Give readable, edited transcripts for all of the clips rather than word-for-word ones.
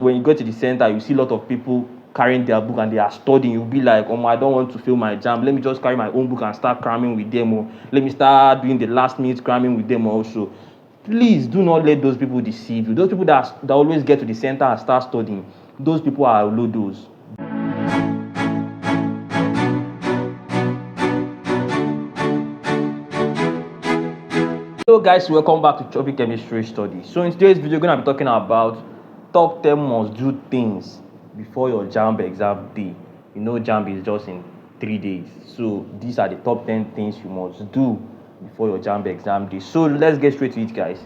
When you go to the center, you see a lot of people carrying their book and they are studying. You'll be like, I don't want to fail my JAMB. Let me just carry my own book and start cramming with them. Or let me start doing the last minute cramming with them also. Please do not let those people deceive you. Those people that always get to the center and start studying, those people are lodos. Hello guys, welcome back to Chubby Chemistry Study. So in today's video, we're going to be talking about top 10 must do things before your JAMB exam day. You know JAMB is just in 3 days. So these are the top 10 things you must do before your JAMB exam day. So let's get straight to it, guys.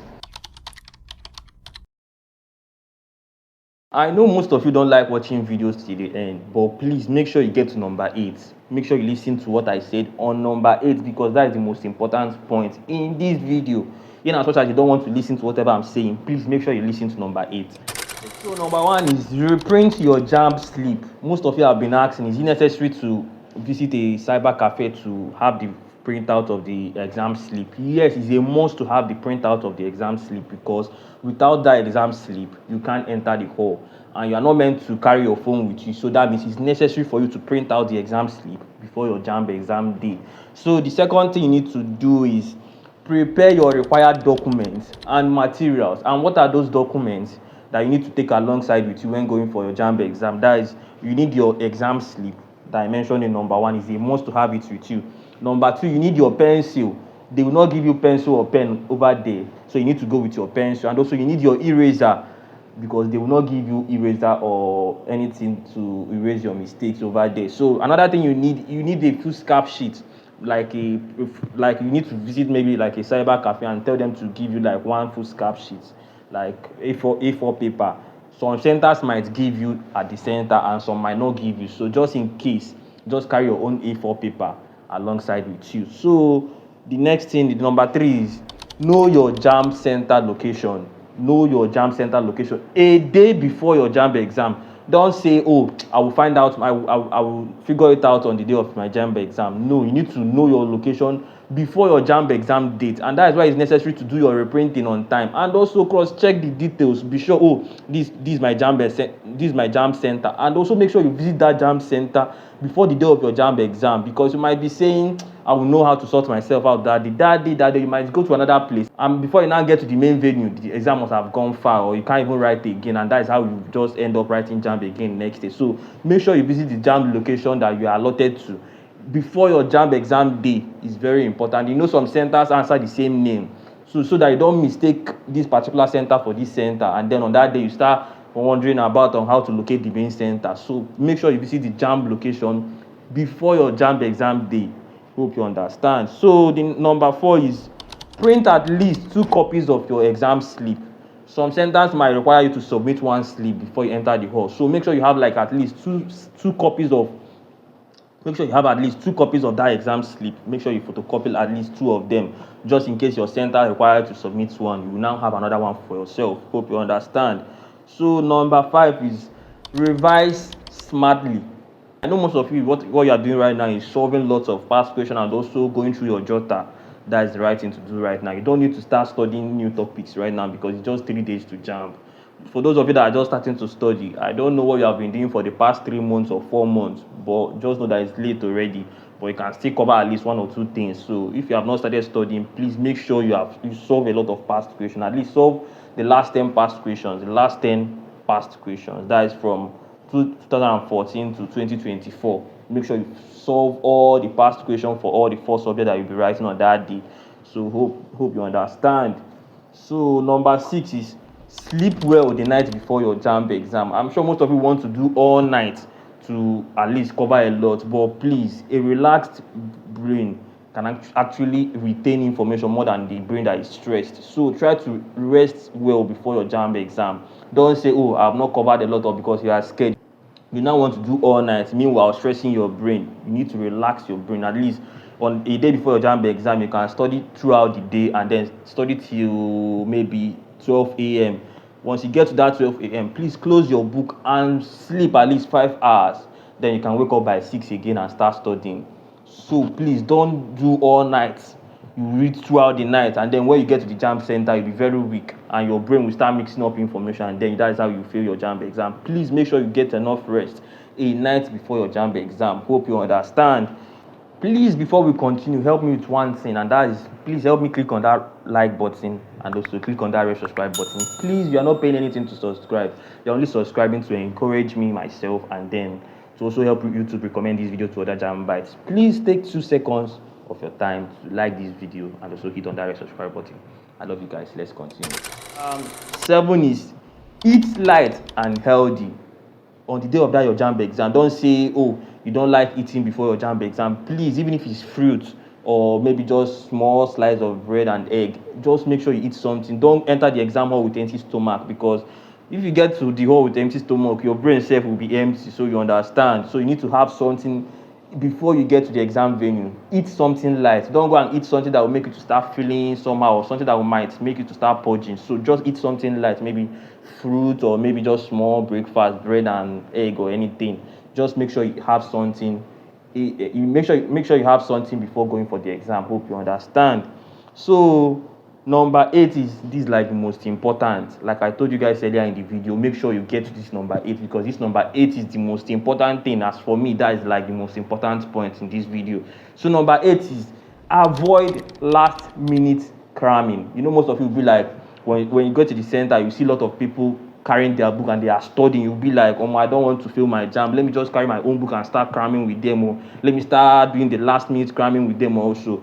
I know most of you don't like watching videos till the end, but please make sure you get to number 8. Make sure you listen to what I said on number 8 because that is the most important point in this video. As much as you don't want to listen to whatever I'm saying, please make sure you listen to number 8. So number 1 is reprint your JAMB slip. Most of you have been asking, is it necessary to visit a cyber cafe to have the printout of the exam slip? Yes, it's a must to have the printout of the exam slip because without that exam slip, you can't enter the hall and you are not meant to carry your phone with you. So that means it's necessary for you to print out the exam slip before your JAMB exam day. So the second thing you need to do is prepare your required documents and materials. And what are those documents that you need to take alongside with you when going for your JAMB exam? That is, you need your exam slip that I mentioned in number 1. Is a must to have it with you. Number 2, you need your pencil. They will not give you pencil or pen over there, so you need to go with your pencil. And also you need your eraser because they will not give you eraser or anything to erase your mistakes over there. So another thing you need a foolscap sheet, like you need to visit maybe like a cyber cafe and tell them to give you like one foolscap sheet, like A4 paper. Some centers might give you at the center and some might not give you. So just in case, just carry your own A4 paper alongside with you. So the next thing, the number 3 is know your JAMB center location. Know your JAMB center location a day before your JAMB exam. Don't say, I will find out, I will figure it out on the day of my JAMB exam. No, you need to know your location before your JAMB exam date, and that is why it's necessary to do your reprinting on time and also cross-check the details. Be sure, this is my JAMB center, and also make sure you visit that JAMB center before the day of your JAMB exam, because you might be saying, I will know how to sort myself out that day. You might go to another place, and before you now get to the main venue, the exam must have gone far, or you can't even write again, and that is how you just end up writing JAMB again next day. So make sure you visit the JAMB location that you are allotted to before your JAMB exam day. Is very important. Some centers answer the same name, so that you don't mistake this particular center for this center, and then on that day you start wondering about on how to locate the main center. So make sure you visit the JAMB location before your JAMB exam day. Hope you understand. So the number 4 is print at least 2 copies of your exam slip. Some centers might require you to submit 1 slip before you enter the hall, so make sure you have like at least two copies of that exam slip. Make sure you photocopy at least 2 of them, just in case your center requires to submit 1. You will now have another one for yourself. Hope you understand. So number 5 is revise smartly. I know most of you, what you are doing right now is solving lots of past questions and also going through your jotter. That is the right thing to do right now. You don't need to start studying new topics right now because it's just 3 days to JAMB. For those of you that are just starting to study, I don't know what you have been doing for the past 3 months or 4 months, but just know that it's late already. But you can still cover at least 1 or 2 things. So if you have not started studying, please make sure you solve a lot of past questions. At least solve the last 10 past questions. That is from 2014 to 2024. Make sure you solve all the past questions for all the 4 subjects that you'll be writing on that day. So hope you understand. So number 6 is sleep well the night before your JAMB exam. I'm sure most of you want to do all night to at least cover a lot, but please, a relaxed brain can actually retain information more than the brain that is stressed. So try to rest well before your JAMB exam. Don't say, I have not covered a lot, of because you are scared. You now want to do all night, meanwhile stressing your brain. You need to relax your brain. At least on a day before your JAMB exam, you can study throughout the day and then study till maybe 12 a.m. Once you get to that 12 a.m., please close your book and sleep at least 5 hours. Then you can wake up by 6 again and start studying. So please don't do all night. you read throughout the night, and then when you get to the JAMB center, you'll be very weak and your brain will start mixing up information, and then that is how you fail your JAMB exam. Please make sure you get enough rest a night before your JAMB exam. Hope you understand. Please, before we continue, help me with one thing, and that is, please help me click on that like button and also click on that red subscribe button. Please, you are not paying anything to subscribe. You're only subscribing to encourage me, myself, and then to also help YouTube recommend this video to other JAMBites. Please take 2 seconds of your time to like this video and also hit on that red subscribe button. I love you guys. Let's continue. 7 is eat light and healthy. On the day of that your JAMB exam, don't say, oh, you don't like eating before your JAMB exam. Please, even if it's fruit or maybe just small slice of bread and egg, just make sure you eat something. Don't enter the exam hall with empty stomach, because if you get to the hall with empty stomach, your brain self will be empty. So you understand. So you need to have something before you get to the exam venue. Eat something light. Don't go and eat something that will make you to start feeling somehow, or something that might make you to start purging. So just eat something light, maybe fruit or maybe just small breakfast, bread and egg or anything. Just make sure you have something. Make sure you have something before going for the exam. Hope you understand. So number 8 is like the most important. Like I told you guys earlier in the video, make sure you get to this number 8, because this number 8 is the most important thing. As for me, that is like the most important point in this video. So number 8 is avoid last minute cramming. You know, most of you will be like, when you go to the center, you see a lot of people carrying their book and they are studying. You'll be like, oh, I don't want to fail my JAMB. Let me just carry my own book and start cramming with them. Or let me start doing the last minute cramming with them also.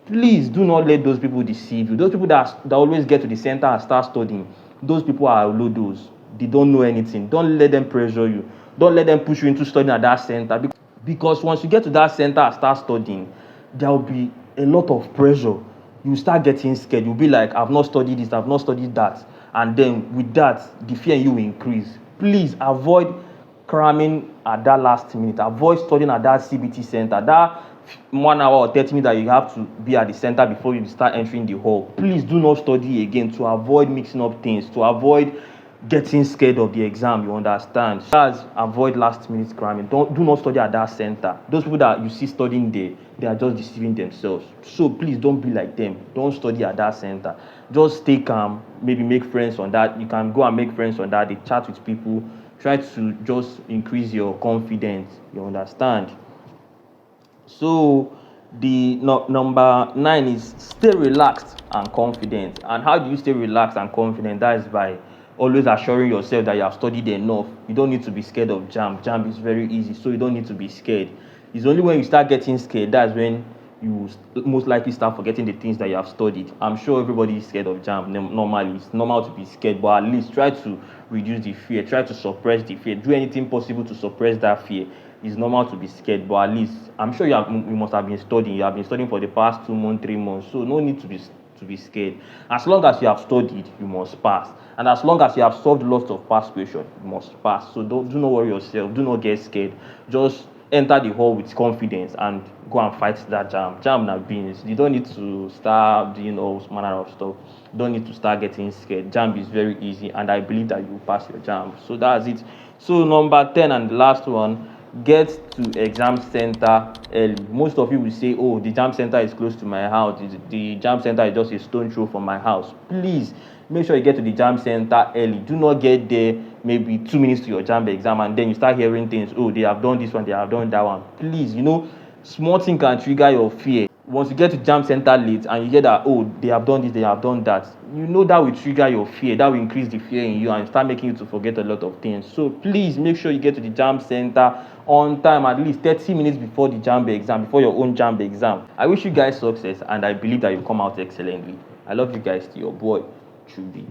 Please do not let those people deceive you. Those people that always get to the center and start studying, those people are lodos. They don't know anything. Don't let them pressure you. Don't let them push you into studying at that center. Because once you get to that center and start studying, there will be a lot of pressure. You start getting scared. You'll be like, I've not studied this, I've not studied that. And then with that, the fear in you will increase. Please avoid cramming at that last minute. Avoid studying at that CBT center. That 1 hour or 30 minutes that you have to be at the center before you start entering the hall. Please do not study again, to avoid mixing up things, to avoid getting scared of the exam. You understand? Guys, avoid last minute cramming. Do not study at that center. Those people that you see studying there, they are just deceiving themselves. So please don't be like them. Don't study at that center. Just stay calm. Maybe make friends on that. You can go and make friends on that. They chat with people. Try to just increase your confidence. You understand? So the number 9 is stay relaxed and confident. And how do you stay relaxed and confident? That is by always assuring yourself that you have studied enough. You don't need to be scared of JAMB. JAMB is very easy, so you don't need to be scared. It's only when you start getting scared, that's when you most likely start forgetting the things that you have studied. I'm sure everybody is scared of JAMB normally. It's normal to be scared, but at least try to reduce the fear. Try to suppress the fear. Do anything possible to suppress that fear. It's normal to be scared, but at least I'm sure you must have been studying. You have been studying for the past 2 months, 3 months, so no need to be scared. As long as you have studied, you must pass. And as long as you have solved lots of past questions, you must pass. So do not worry yourself. Do not get scared. Just enter the hall with confidence and go and fight that JAMB. JAMB na beans. You don't need to start doing all manner of stuff. You don't need to start getting scared. JAMB is very easy, and I believe that you will pass your JAMB. So that's it. So number 10 and the last one, get to exam center early. Most of you will say, oh, the JAMB center is close to my house. The JAMB center is just a stone throw from my house. Please make sure you get to the JAMB center early. Do not get there maybe 2 minutes to your JAMB exam and then you start hearing things, oh, they have done this one, they have done that one. Please, small thing can trigger your fear. Once you get to JAMB center late and you hear that, oh, they have done this, they have done that, that will trigger your fear. That will increase the fear in you and start making you to forget a lot of things. So please make sure you get to the JAMB center on time, at least 30 minutes before the JAMB exam, before your own JAMB exam. I wish you guys success, and I believe that you come out excellently. I love you guys. To your boy, Chubby.